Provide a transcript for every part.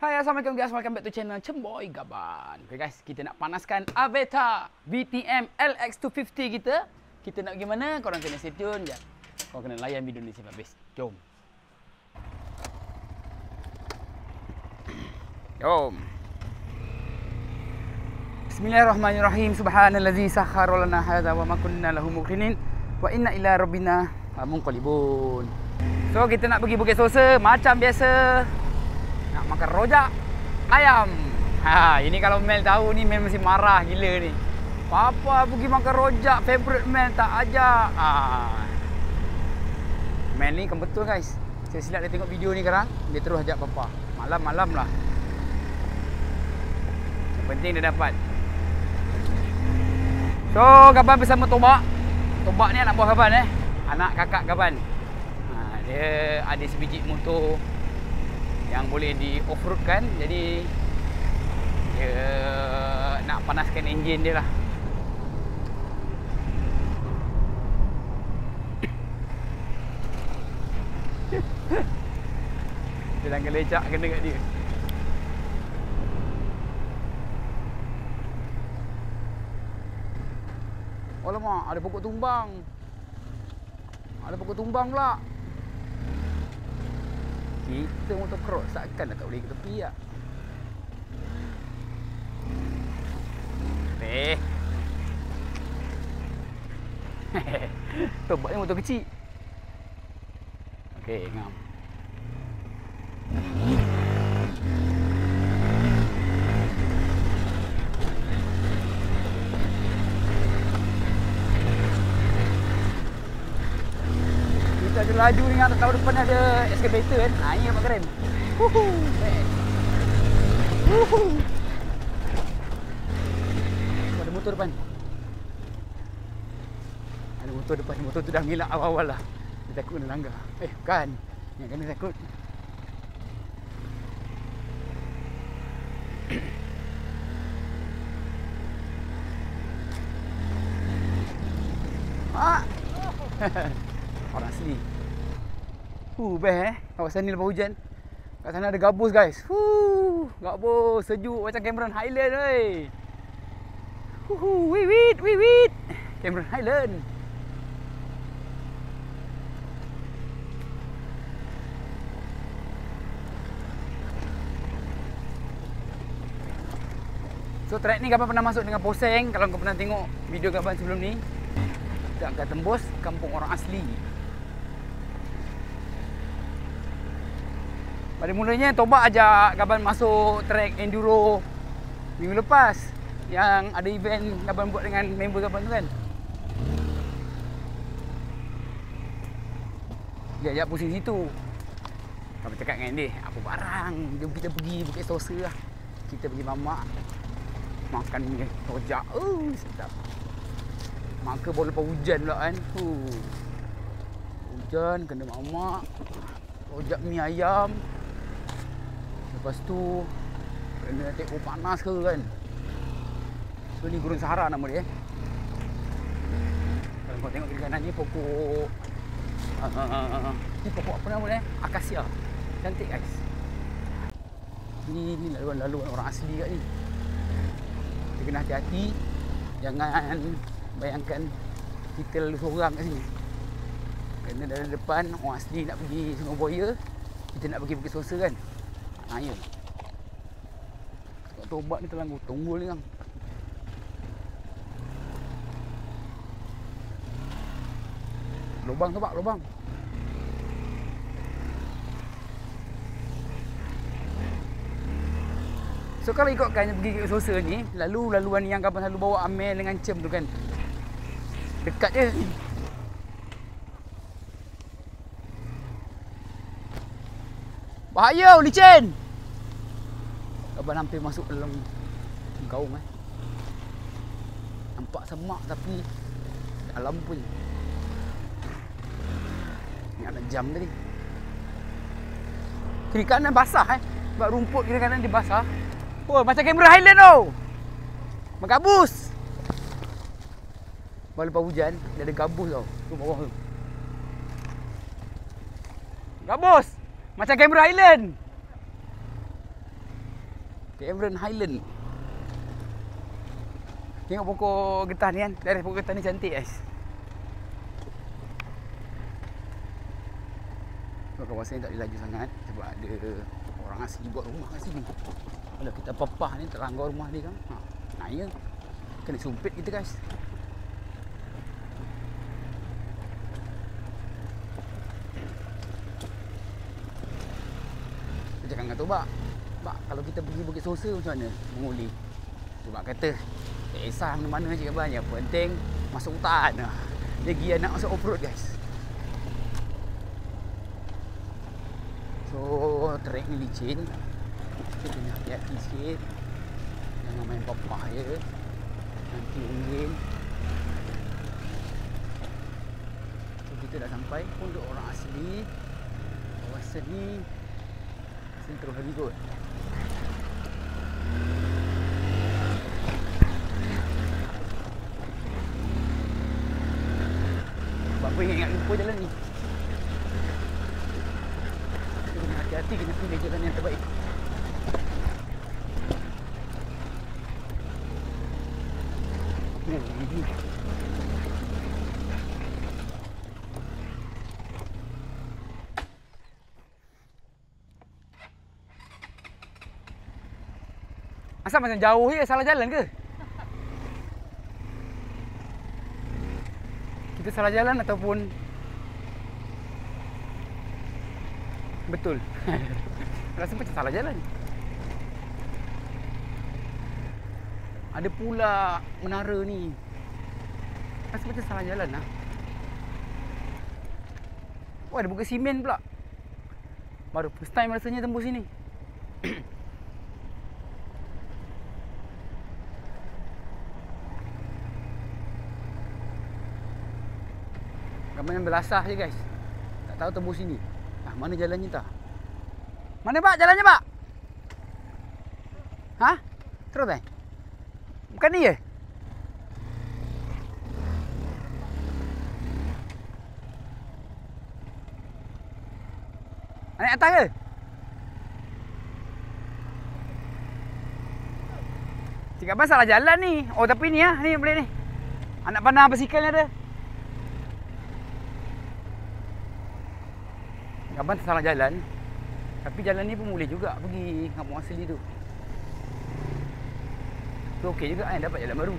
Hai, Assalamualaikum guys, welcome back to channel Cemboy Gaban. Okay guys, kita nak panaskan Aveta VTM LX250 kita. Kita nak pergi mana? Korang kena stay tune je. Korang kena layan video ni sampai habis. Jom. Jom. Bismillahirrahmanirrahim. Subhanallazi sakhkhara lana hadza wa ma kunna lahu muqrinin wa inna ila rabbina munqalibun. So, kita nak pergi Bukit Sosa macam biasa. Nak makan rojak ayam. Ini kalau Mel tahu ni, Mel mesti marah gila ni. Papa pergi makan rojak, favorite Mel tak ajak. Mel ni kan betul guys. Saya silap dia tengok video ni sekarang, dia terus ajak Papa. Malam-malam lah. Yang penting dia dapat. So, Gaban bersama Tobak. Tobak ni anak buah Gaban anak kakak Gaban. Dia ada sebiji motor yang boleh di off-road kan. Jadi dia nak panaskan enjin dia lah. Dia dah gelecak kena kat dia. Alamak, ada pokok tumbang. Ada pokok tumbang pula. Kita motor cross takkan tak boleh ke tepi lah. Tobak ni motor kecil. Okey, ngam. Kita ada laju dengan tahu depan ada excavator kan. Ini nampak keren. Ada motor depan. Ada motor depan. Motor tu dah ngelak awal-awal lah. Dia takut kena langgar. Bukan. Yang kena takut. Orang asli. Best kawasan ni lepas hujan. Kat sana ada gabus guys. Gabus sejuk macam Cameron Highland oi. Wiwit. Cameron Highland. So track ni Gaban pernah masuk dengan Poseng. Kalau kau pernah tengok video Gaban sebelum ni, kita akan tembus kampung orang asli. Pada mulanya Tobak ajak Gaban masuk track enduro minggu lepas yang ada event Gaban buat dengan member Gaban tu kan. Dia ajak pusing situ. Gaban cakap dengan dia, apa barang, jom kita pergi Bukit Sosa lah. Kita pergi mamak makan rojak. Sedap. Maka baru lepas hujan pula kan. Hujan kena mamak rojak mi ayam. Lepas tu kena tengok panas ke kan. So ni Gurun Sahara nama dia. Kalau kau tengok kiri kanan ni pokok ni pokok apa nama dia? Akasia. Cantik guys. Ni laluan orang asli kat ni. Kita kena hati-hati. Jangan bayangkan kita lalu seorang kat sini. Kerana dari depan orang asli nak pergi Sungai Buaya, kita nak pergi Bukit Sosa kan. Ya. Tobak ni terlanggu tunggul ni kan. Lubang Tobak, lubang. So kalau ikutkan pergi Bukit Sosa ni, laluan yang Gaban selalu bawa Amel dengan Cem tu kan. Dekat je. Bahaya, licin. Gaban hampir masuk dalam gaung Nampak semak tapi dalam pun. Ni ada jam tadi. Kiri kanan basah sebab rumput kiri kanan dia basah. Macam Cameron Highland tau. Menggabus. Baru lepas hujan, dia ada gabus tau. Tu bawah tu. Gabus. Macam Cameron Highland. Cameron Highland. Tengok pokok getah ni kan. Dari pokok getah ni cantik guys. Kawasan ni tak boleh laju sangat sebab ada orang asli buat rumah kat sini. Kalau kita papah ni terlanggar rumah dia kan. Nah ya. Kena sumpit kita guys. Dia cakap dengan tu, Bak, kalau kita pergi Bukit Sosa macam mana menguli? Sebab kata tak kisah mana-mana je abang, yang penting masuk hutan. Dia pergi nak masuk off-road guys. So trek ni licin. Kita kena hati-hati sikit. Jangan main papah je. Nanti ungin. So kita dah sampai pondok orang asli. Kawasan ni Sentro Very Good. Apa ingat lupa jalan ni. Kita kena hati-hati, kena pilih jalan yang terbaik. Ni. Asal macam jauh je, salah jalan ke? Kita salah jalan ataupun betul? Rasa macam salah jalan. Ada pula menara ni. Rasa macam salah jalan lah. Oh, ada bukit simen pula. Baru first time rasanya tembus sini. Ramai yang belasah je guys. Tak tahu tembus sini. Mana jalannya tak? Mana Pak jalannya Pak? Hah? Terus eh? Bukan ni je? Naik atas ke? Cik Abang salah jalan ni. Oh tapi ni lah. Ni boleh ni. Anak panah basikal ni ada. Abang salah jalan. Tapi jalan ni pun boleh juga pergi kampung asli tu. Tu okey juga kan, dapat jalan baru.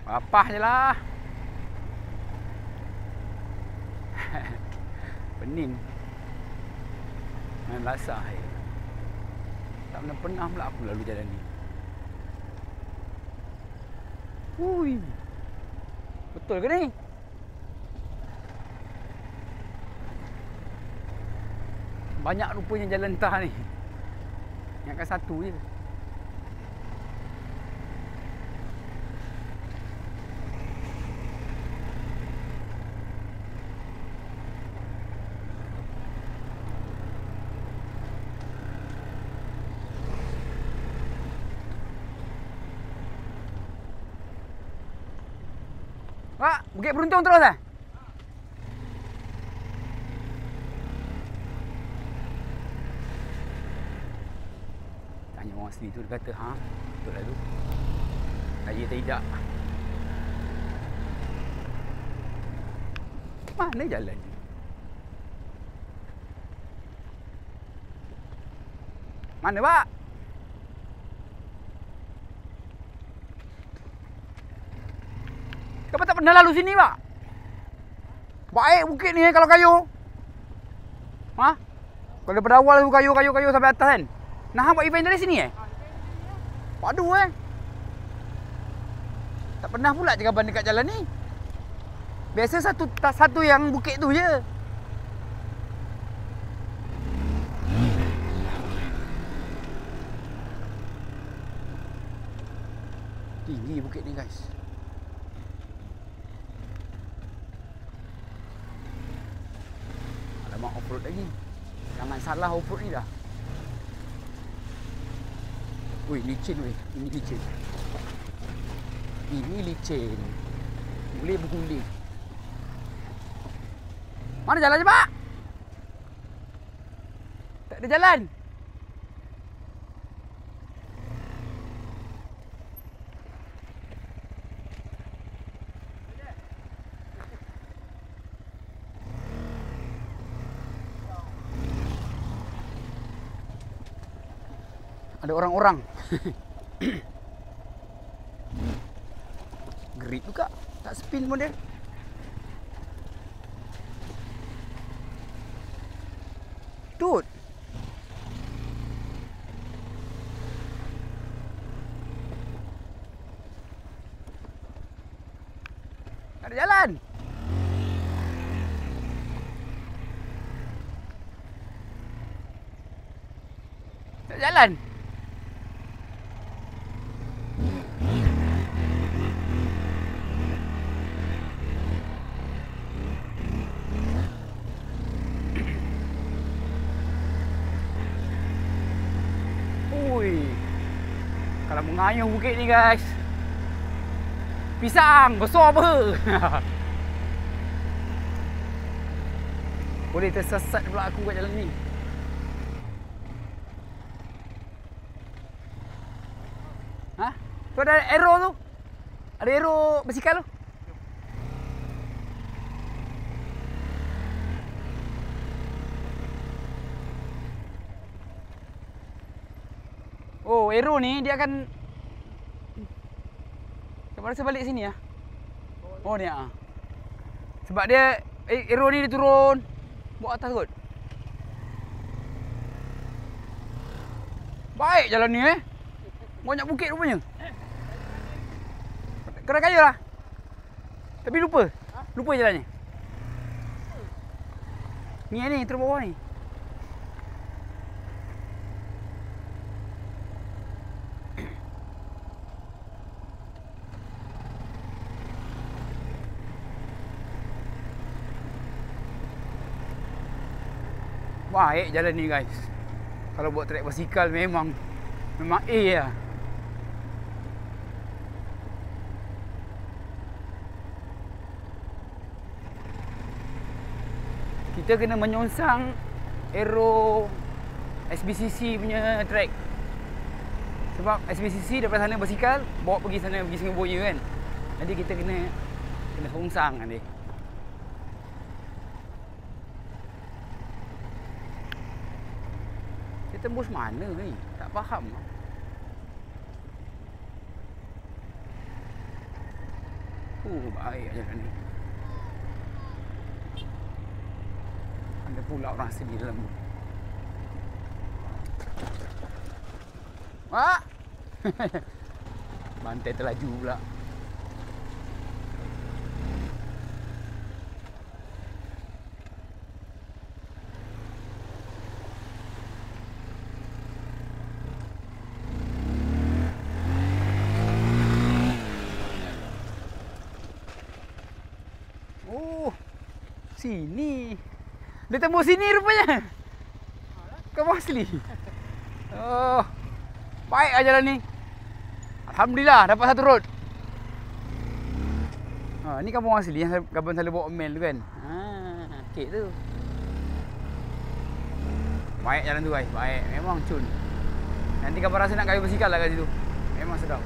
Papah je lah. Pening. Main basah je. Tak pernah pula aku lalu jalan ni. Hui. Betul ke ni? Banyak rupanya jalan entah ni. Ingatkan satu je. Pak, Bukit Beruntung terus eh? Tanya orang asli tu, dia kata, ha? Betul lah tu. Saya tidak. Mana jalan ni? Mana Pak? Kenapa tak pernah lalu sini, Pak? Baik bukit ni kalau kayu. Ha? Kalau daripada awal tu kayu sampai atas kan? Nah, buat event dari sini eh? Padu eh. Tak pernah pula cakap dekat jalan ni. Biasa satu yang bukit tu je. Tinggi bukit ni guys. Alamak, off-road lagi. Jangan salah off-road ni dah. Wih, licin weh. Ini licin. Ini licin. Boleh berguling. Mana jalan je, Pak? Tak ada jalan. Ada orang-orang. Gerik juga. Tak spin pun dia. Tut. Tak ada jalan. Tak ada jalan. Kalau mengayuh bukit ni guys, pisang besar apa. Boleh tersesat pula aku kat jalan ni. Ha? Tu ada arrow tu. Ada arrow basikal tu. Oh, arrow ni dia akan rasa balik sini ah. Oh ni ah. Sebab dia arrow ni dia turun buat atas kot. Baik jalan ni banyak bukit rupanya. Kena kaya lah. Tapi lupa. Lupa jalannya. Ni terus bawah ni. Baik jalan ni guys. Kalau buat trek basikal memang A lah. Kita kena menyongsang arrow SBCC punya trek. Sebab SBCC daripada sana basikal bawa pergi sana, pergi Sungai Buaya kan. Jadi kita kena songsang nanti. Kita tembus mana ni? Tak faham. Baik jalan ni. Ada pula orang sini dalam. Wah! Bantai terlaju pula. Sini. Dia tembus sini rupanya. Kamu asli. Oh. Baik lah jalan ni. Alhamdulillah dapat satu road. Ni kampung asli yang Gabon selalu bawa mail tu kan. Kek tu. Baik jalan tu guys. Baik. Memang cun. Nanti kamu rasa nak kayu basikal lah kat situ. Memang sedap.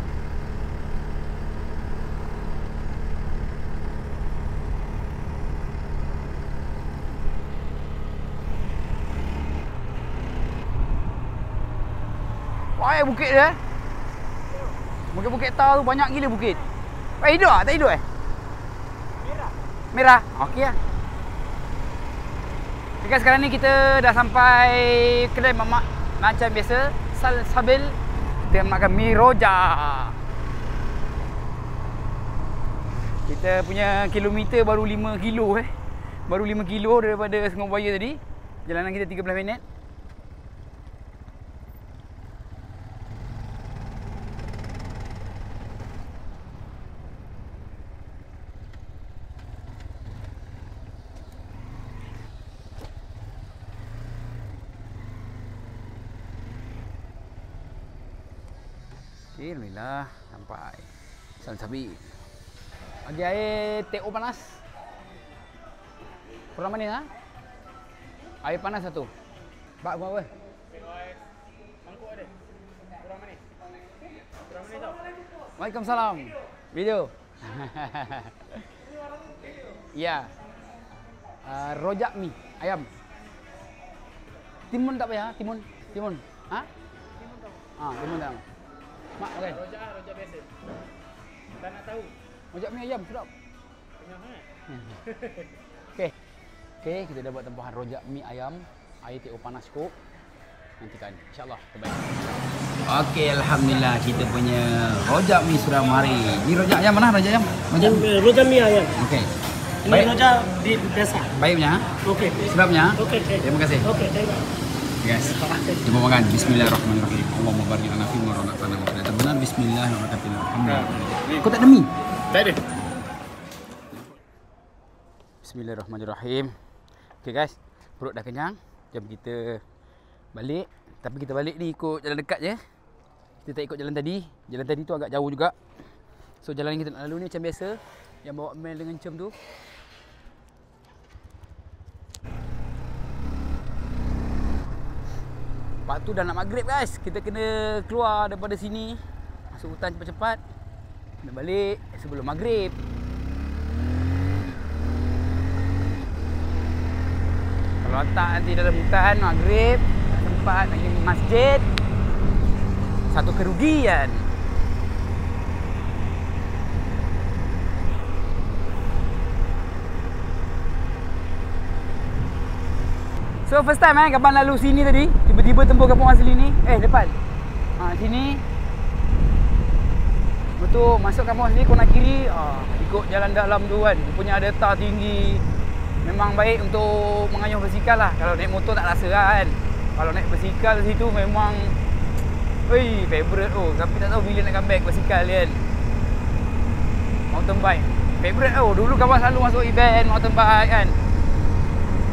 Wah, bukit dia. Bukit-bukit tar tu banyak gila bukit. Hidup tak? Tak hidup Merah. Merah? Okey lah. Okay, sekarang ni kita dah sampai kedai mamak macam biasa. Salsabil. Kita makan mi rojak. Kita punya kilometer baru 5 kilo Baru 5 kilo daripada Sungai Buaya tadi. Jalanan kita 13 minit. Okay, alhamdulillah sampai. Sabi. Bagi air TO panas. Kurang manis ha? Air panas satu. Bak apa? Mangkuk ada. Kurang manis. Kurang manis tau. Waalaikumsalam. Video. Ya. Rojak mie ayam. Timun tak payah, timun. Timun. Ha? Timun tahu. Timun tak. Mak makan. Rojak biasa. Tak nak tahu. Rojak mie ayam sedap. Kenyang sangat. Okey, kita dah buat tempahan rojak mie ayam. Air TO panas cukup. Nantikan insya-Allah terbaik. Okey, alhamdulillah kita punya rojak mie sudah mari. Ni rojak ayam mana rojak ayam? Rojak mie ayam. Okey. Ini rojak di biasa. Baiknya. Okey. Sedapnya. Okey. Terima kasih. Okey, terima kasih. Guys, kita makan. Bismillahirrahmanirrahim. Allahumma barik lana fi ma razaqtana wa qina adzabannar. Bismillahirrahmanirrahim. Alhamdulillah. Kau tak ada mie? Tak ada. Bismillahirrahmanirrahim. Okey guys, perut dah kenyang. Jom kita balik. Tapi kita balik ni ikut jalan dekat je. Kita tak ikut jalan tadi. Jalan tadi tu agak jauh juga. So jalan yang kita nak lalu ni macam biasa. Yang bawa Mel dengan Cem tu. Lepas tu dah nak maghrib guys. Kita kena keluar daripada sini. Masuk hutan cepat-cepat. Kena balik sebelum maghrib. Kalau tak nanti dalam hutan maghrib tempat lagi masjid, satu kerugian. So first time kapan lalu sini tadi, tiba-tiba tembus kampung asli ni. Depan. Sini. Betul masuk kampung asli kau nak kiri, ikut jalan dalam tu kan. Punya ada tar tinggi. Memang baik untuk mengayuh basikal lah. Kalau naik motor tak rasa kan. Kalau naik basikal situ memang favorite tu. Tapi tak tahu bila nak comeback basikal kan. Mountain bike favorite tu. Dulu kawan selalu masuk event mountain bike kan.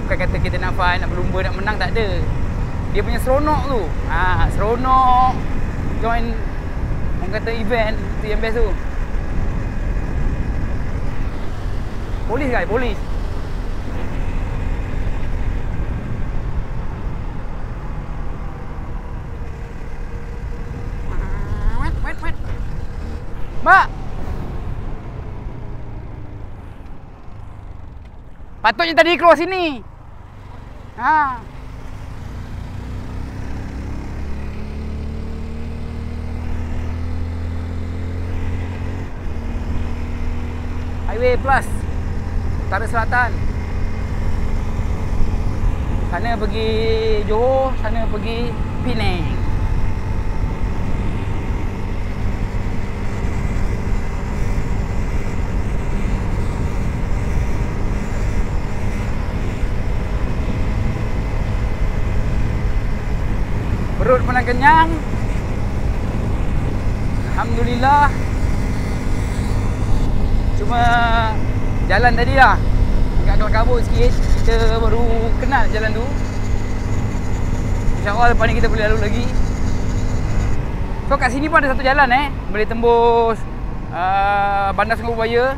Bukan kata kita nak fight, nak berlumba, nak menang, tak ada. Dia punya seronok tu. Seronok join orang kata event tu yang best tu. Polis guys, polis. Mak. Patutnya tadi keluar sini. Highway Plus Utara Selatan. Sana pergi Johor, sana pergi Penang. Perut pun dah kenyang. Alhamdulillah. Cuma jalan tadi lah agak kelakabut sikit. Kita baru kenal jalan tu. InsyaAllah lepas ni kita boleh lalu lagi. So kat sini pun ada satu jalan boleh tembus Bandar Sungai Buaya.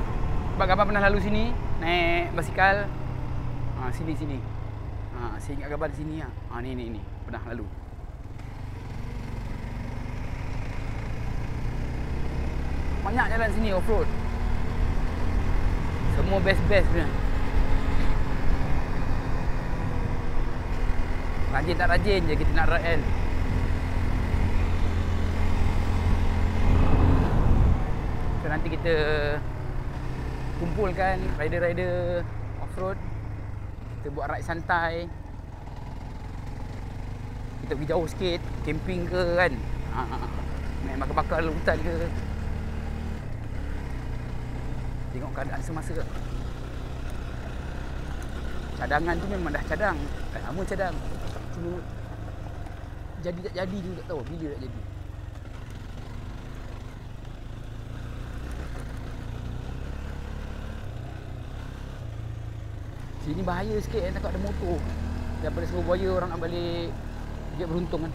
Sebab Gaban pernah lalu sini naik basikal. Sini. Saya ingat Gaban sini lah. Ni pernah lalu. Banyak jalan sini off-road. Semua best-best punya. Rajin tak rajin je kita nak ride kan. So nanti kita kumpulkan rider-rider off-road. Kita buat ride santai. Kita pergi jauh sikit, camping ke kan. Main bakar-bakar dalam hutan ke. Tengok keadaan semasa. Cadangan tu memang dah cadang. Dah lama cadang. Cuma jadi tak jadi tu tak tahu bila nak jadi. Sini bahaya sikit takut ada motor. Daripada Sungai Buaya orang nak balik dia beruntung kan.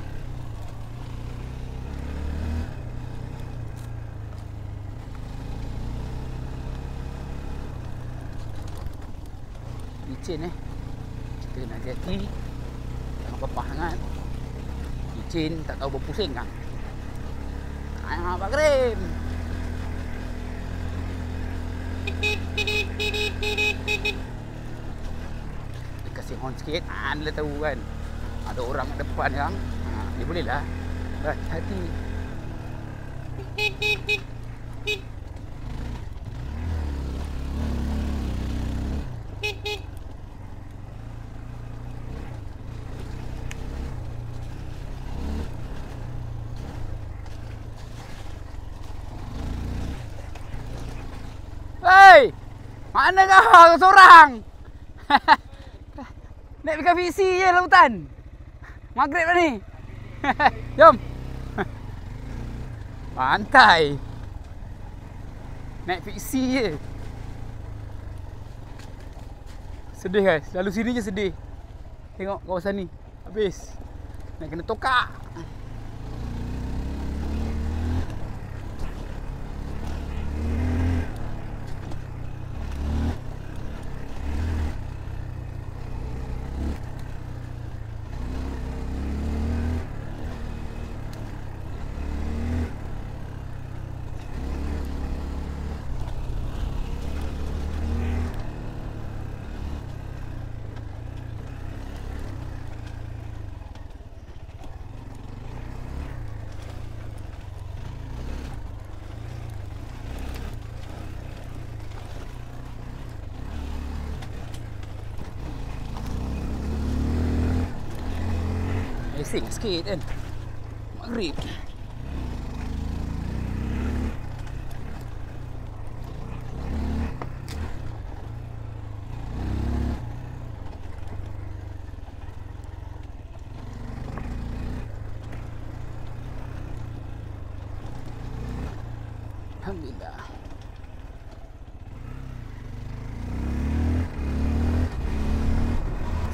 licin kita kena hati-hati, jangan pepah sangat. Licin tak tahu berpusing kan. Pak Krim. Dia kasih horn sikit, dia tahu kan ada orang kat depan kan. Dia boleh lah. Hati-hati. Hei! Mana kau seorang? Naik dekat fiksi je lautan. Maghrib dah ni. Jom. Pantai. Naik fiksi je. Sedih kan? Selalu sini je sedih. Tengok kawasan ni. Habis. Nak kena tokak. Racing sikit kan. Maghrib. Alhamdulillah.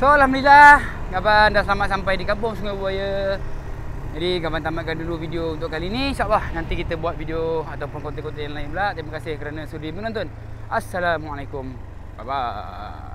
So alhamdulillah, Gaban dah selamat sampai di kampung Sungai Buaya. Jadi Gaban tamatkan dulu video untuk kali ni. InsyaAllah nanti kita buat video ataupun konten-konten yang lain pula. Terima kasih kerana sudi menonton. Assalamualaikum. Bye bye.